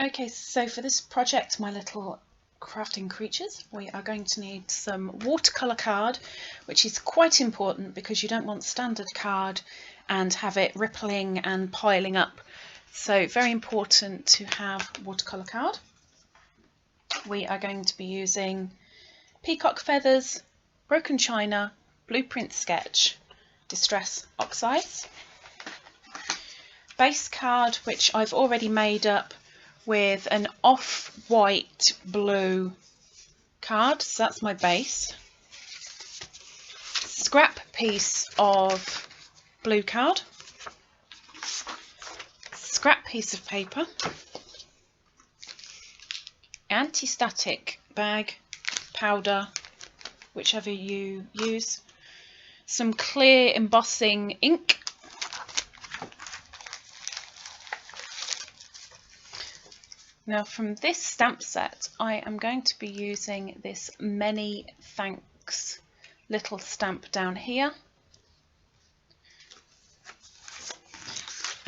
Okay, so for this project, my little crafting creatures, we are going to need some watercolour card, which is quite important because you don't want standard card and have it rippling and piling up. So very important to have watercolour card. We are going to be using peacock feathers, broken china, blueprint sketch, distress oxides, base card, which I've already made up with an off-white blue card, so that's my base, scrap piece of blue card, scrap piece of paper, anti-static bag, powder, whichever you use, some clear embossing ink, now from this stamp set I am going to be using this many thanks little stamp down here,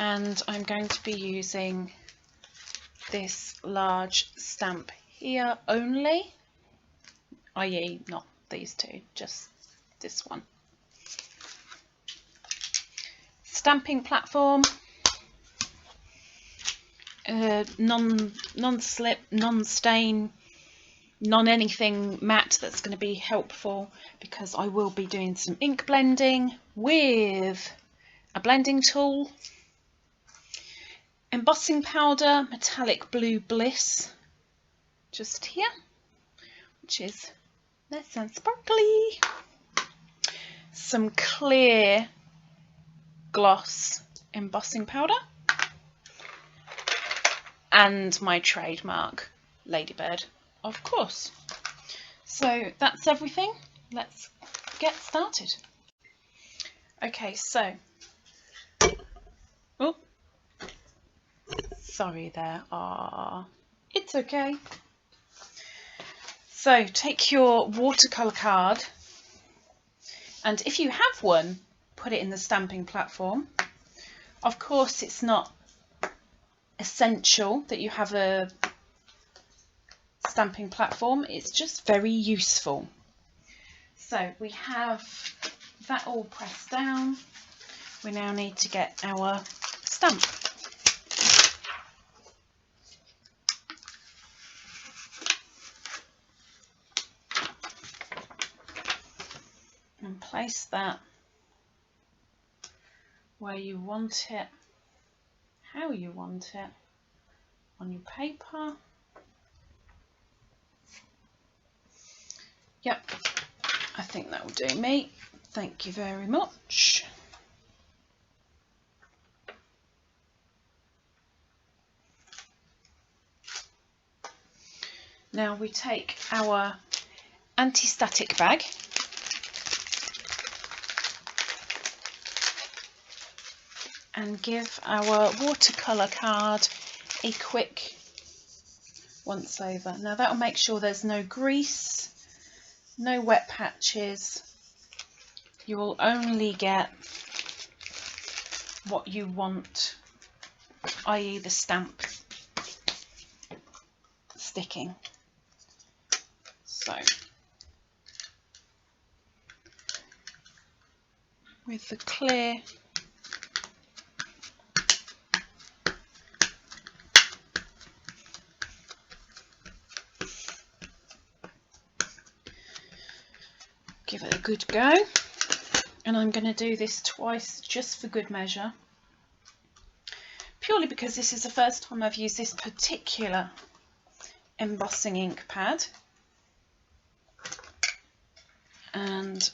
and I'm going to be using this large stamp here only, i.e. not these two, just this one. Stamping platform, non-slip, non-stain, non-anything matte that's going to be helpful because I will be doing some ink blending with a blending tool, embossing powder, metallic blue bliss, just here, which is nice and sparkly, some clear gloss embossing powder, and my trademark ladybird, of course. So that's everything. Let's get started. Okay, so, oh, sorry there. It's okay. So take your watercolour card, and if you have one, put it in the stamping platform. Of course, it's not essential that you have a stamping platform, it's just very useful. So we have that all pressed down. We now need to get our stamp. And place that where you want it, how you want it, on your paper. Yep, I think that will do me. Thank you very much. Now we take our anti-static bag and give our watercolour card a quick once over. Now that will make sure there's no grease, no wet patches. You will only get what you want, i.e. the stamp sticking. So with the clear give it a good go, and I'm going to do this twice just for good measure, purely because this is the first time I've used this particular embossing ink pad, and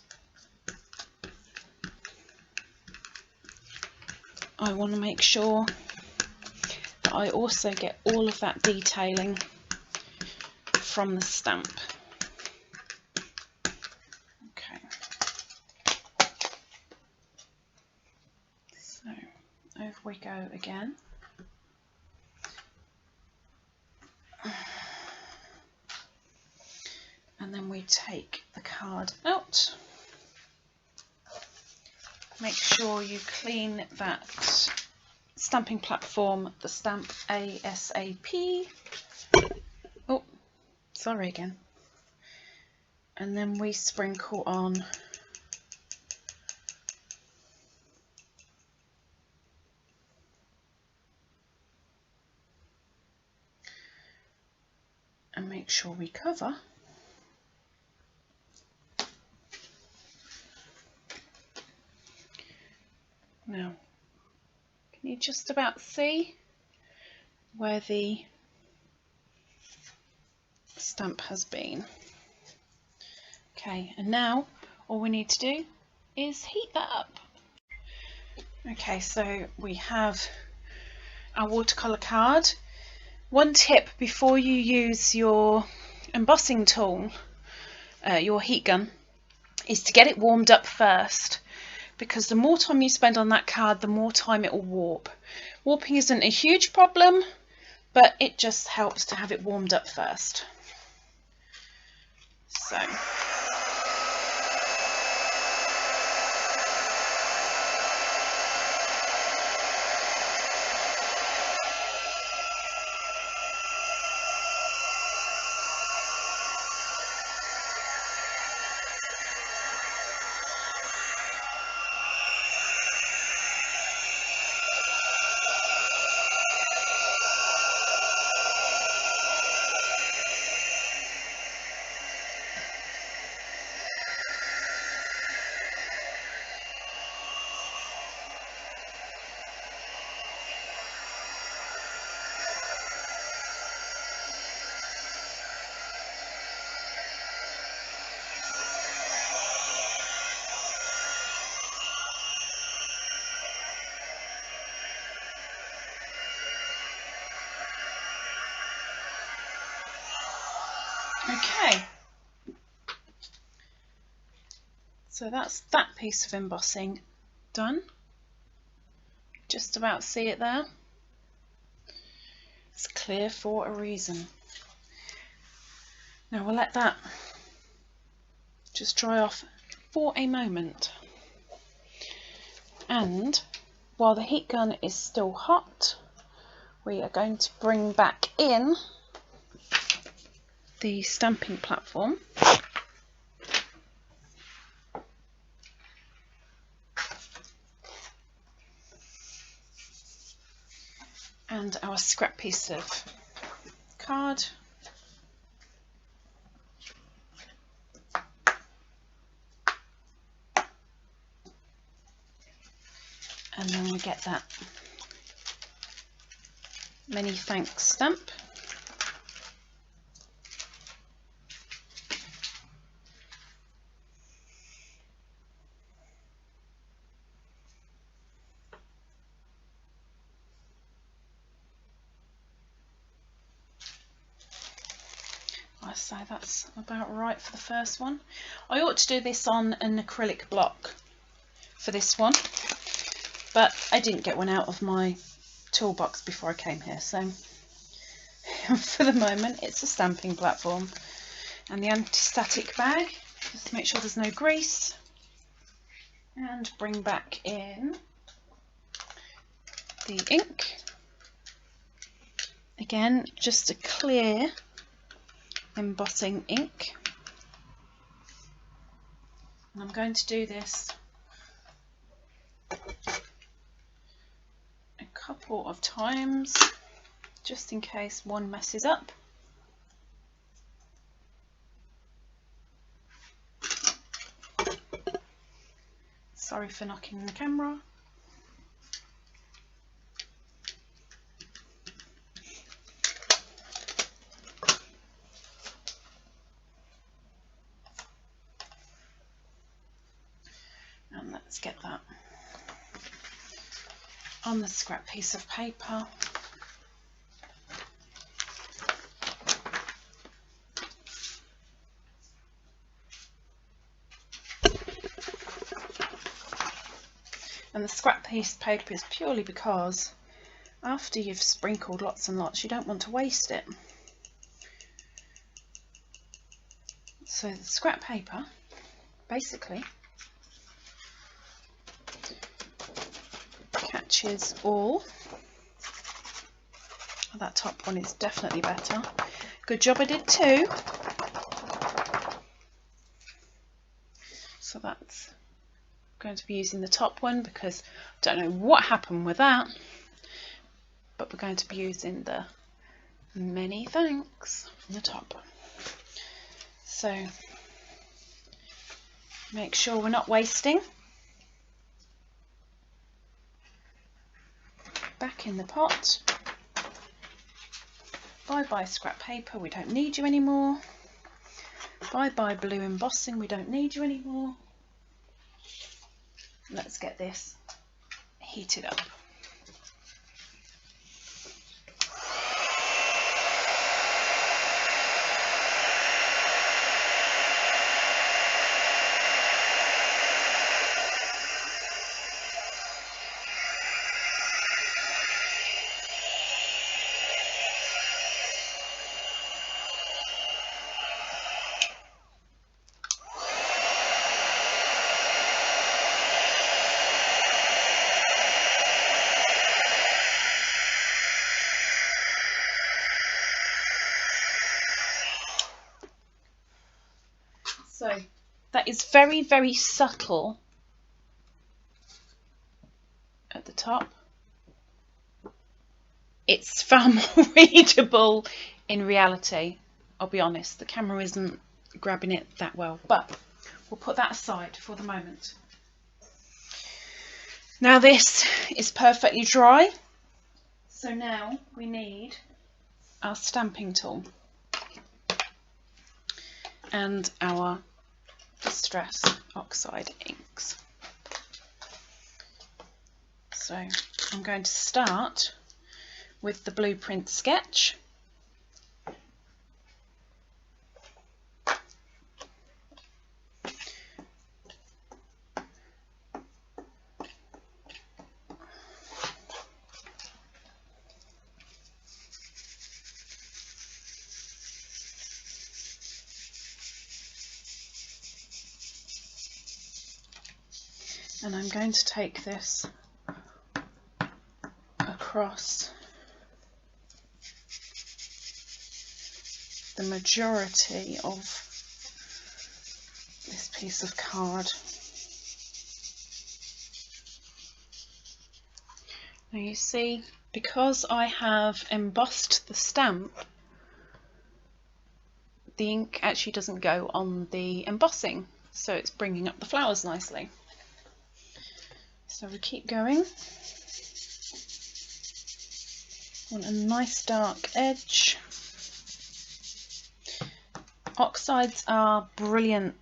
I want to make sure that I also get all of that detailing from the stamp. Okay, so over we go again. And then we take the card out. Make sure you clean that stamping platform the stamp ASAP. Oh, sorry again. And then we sprinkle on and make sure we cover. Now, can you just about see where the stamp has been? Okay, and now all we need to do is heat that up. Okay, so we have our watercolour card. One tip before you use your embossing tool, your heat gun, is to get it warmed up first, because the more time you spend on that card, the more time it will warp. Warping isn't a huge problem, but it just helps to have it warmed up first. So. Okay, so that's that piece of embossing done. Just about see it there. It's clear for a reason. Now we'll let that just dry off for a moment. And while the heat gun is still hot, we are going to bring back in the stamping platform. And our scrap piece of card. And then we get that many thanks stamp. I say that's about right for the first one. I ought to do this on an acrylic block for this one, but I didn't get one out of my toolbox before I came here, so for the moment it's a stamping platform. And the anti-static bag, just to make sure there's no grease, and bring back in the ink. Again, just a clear embossing ink, and I'm going to do this a couple of times just in case one messes up. Sorry for knocking the camera. And let's get that on the scrap piece of paper. And the scrap piece of paper is purely because after you've sprinkled lots and lots, you don't want to waste it. So the scrap paper basically catches all That top one is definitely better. Good job I did two. So that's going to be using the top one because I don't know what happened with that, but we're going to be using the many thanks from the top. So make sure we're not wasting. Back in the pot. Bye bye scrap paper, we don't need you anymore. Bye bye blue embossing, we don't need you anymore. Let's get this heated up. So that is very, very subtle at the top. It's far more readable in reality. I'll be honest, the camera isn't grabbing it that well, but we'll put that aside for the moment. Now this is perfectly dry, so now we need our stamping tool and our Distress Oxide inks. So I'm going to start with the blueprint sketch. And I'm going to take this across the majority of this piece of card. Now you see, because I have embossed the stamp, the ink actually doesn't go on the embossing, so it's bringing up the flowers nicely. So we keep going. Want a nice dark edge. Oxides are brilliant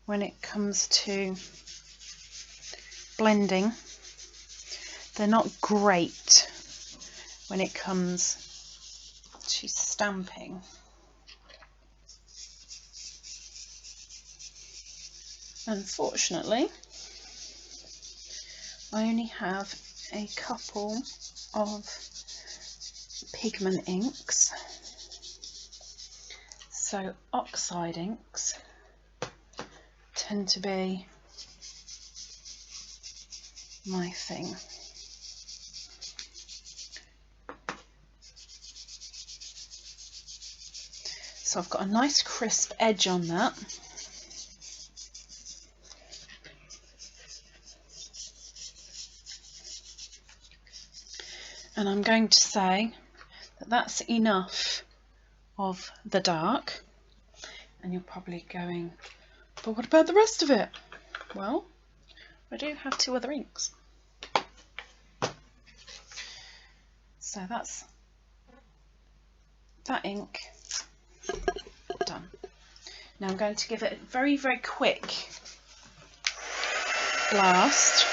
when it comes to blending. They're not great when it comes to stamping. Unfortunately, I only have a couple of pigment inks, so oxide inks tend to be my thing. So I've got a nice crisp edge on that. And I'm going to say that that's enough of the dark. And you're probably going, but what about the rest of it? Well, I do have two other inks. So that's that ink done. Now I'm going to give it a very, very quick blast.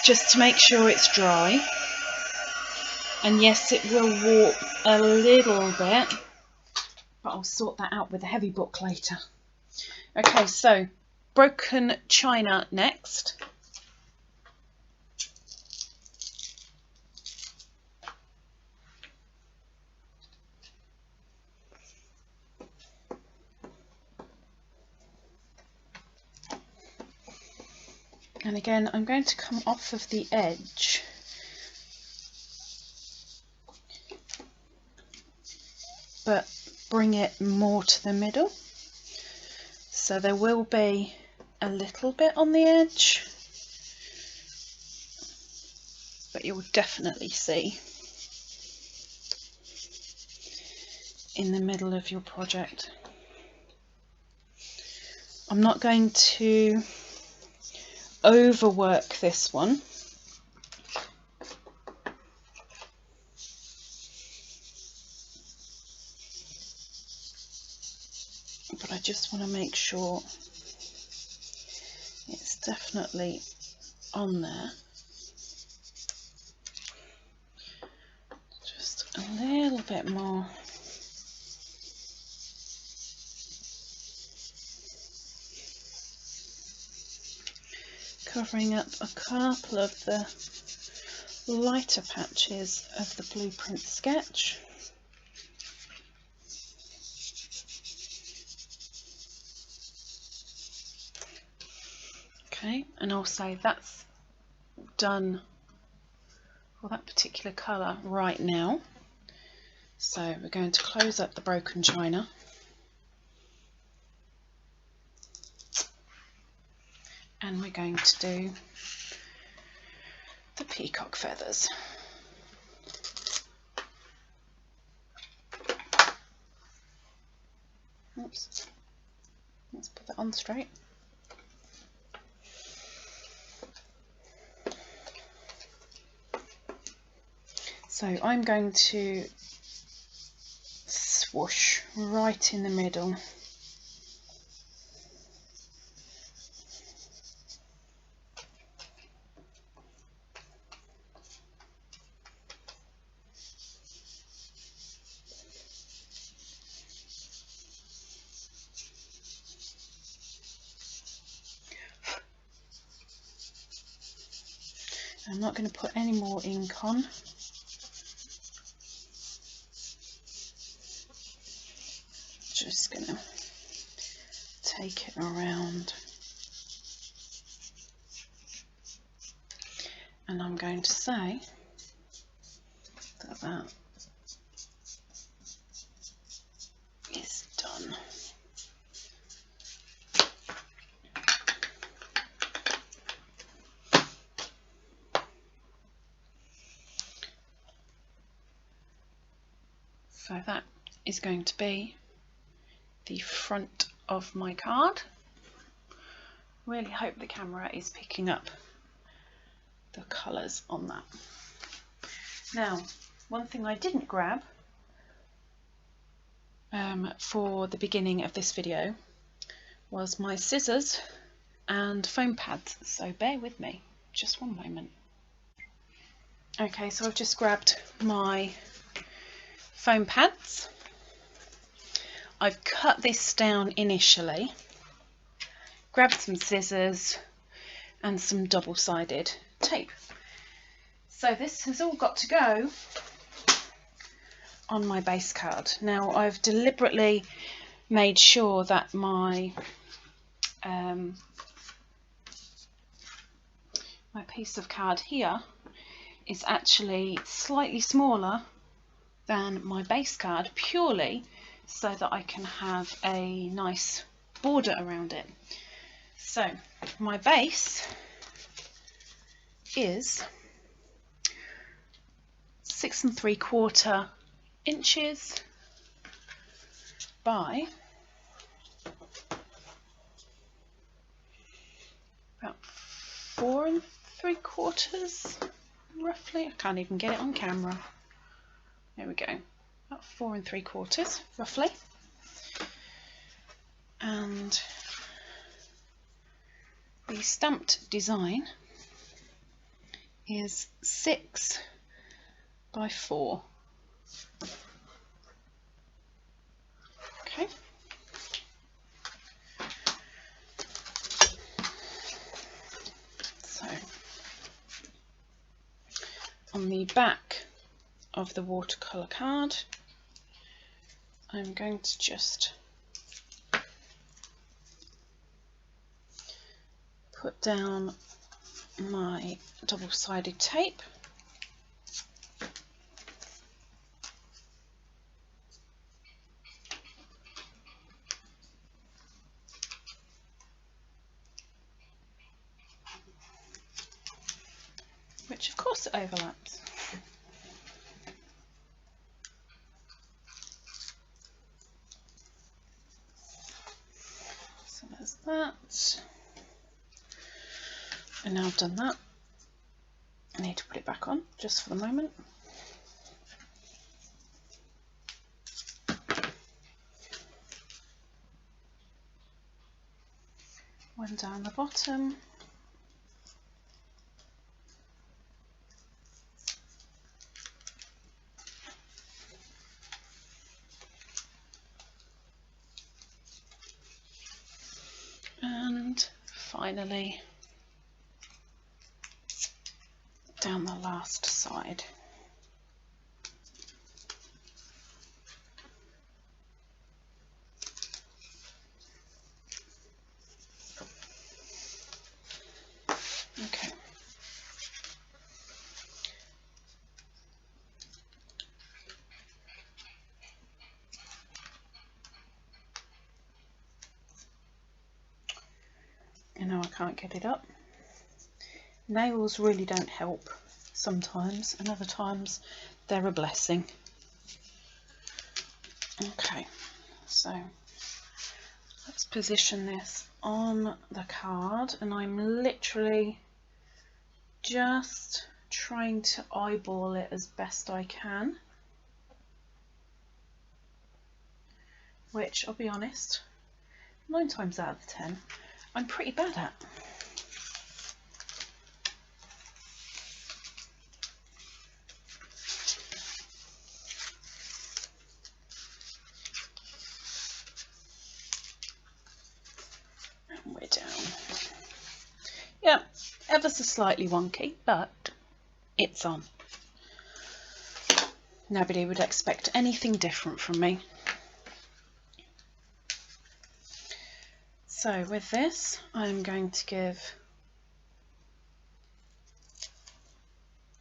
Just to make sure it's dry. And yes, it will warp a little bit, but I'll sort that out with a heavy book later. Okay, so broken china next. And again, I'm going to come off of the edge but bring it more to the middle. So there will be a little bit on the edge, but you will definitely see in the middle of your project. I'm not going to overwork this one, but I just want to make sure it's definitely on there. Just a little bit more. Covering up a couple of the lighter patches of the blueprint sketch. Okay, and also that's done for that particular colour right now. So we're going to close up the broken china. And we're going to do the peacock feathers. Oops, let's put that on straight. So I'm going to swoosh right in the middle. I'm not going to put any more ink on. Just going to take it around, and I'm going to say that that is done. So that is going to be the front of my card. Really hope the camera is picking up the colours on that. Now, one thing I didn't grab for the beginning of this video was my scissors and foam pads, so bear with me just one moment. Okay, so I've just grabbed my foam pads. I've cut this down initially, grabbed some scissors and some double-sided tape. So this has all got to go on my base card. Now I've deliberately made sure that my my piece of card here is actually slightly smaller than my base card, purely so that I can have a nice border around it. So my base is 6 3/4 inches by about 4 3/4 roughly. I can't even get it on camera. There we go, about 4 3/4 roughly. And the stamped design is 6 by 4. Okay. So on the back of the watercolour card, I'm going to just put down my double-sided tape. Which of course it overlaps. So there's that. And now I've done that, I need to put it back on just for the moment. One down the bottom. And finally down the last side. Okay. And now I can't get it up. Nails really don't help sometimes, and other times they're a blessing. Okay, so let's position this on the card, and I'm literally just trying to eyeball it as best I can, which I'll be honest, 9 times out of 10 I'm pretty bad at. And we're down. Yeah, ever so slightly wonky, but it's on. Nobody would expect anything different from me. So with this, I'm going to give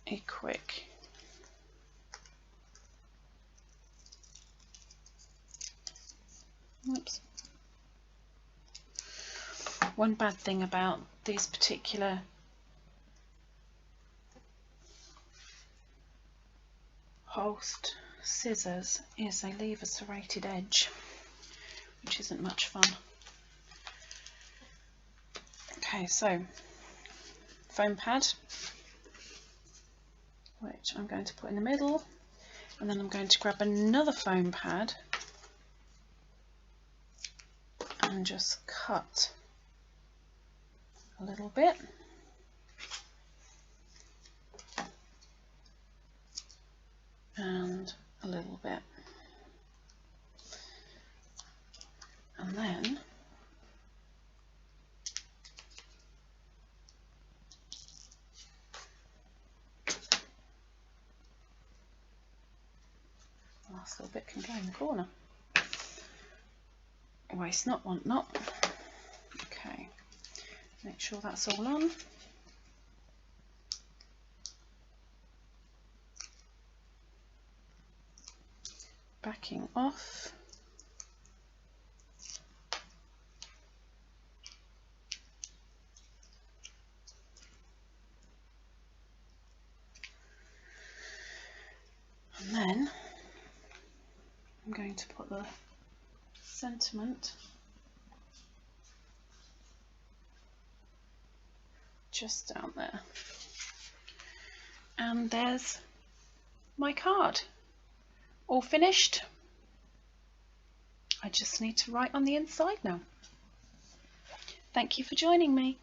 a quick oops. One bad thing about these particular Holst scissors is they leave a serrated edge, which isn't much fun. Okay, so foam pad, which I'm going to put in the middle, and then I'm going to grab another foam pad and just cut a little bit. And a little bit. And then last little bit can go in the corner. Waste not, want not. Okay, make sure that's all on. Backing off. And then I'm going to put the sentiment just down there. And there's my card. All finished. I just need to write on the inside now. Thank you for joining me.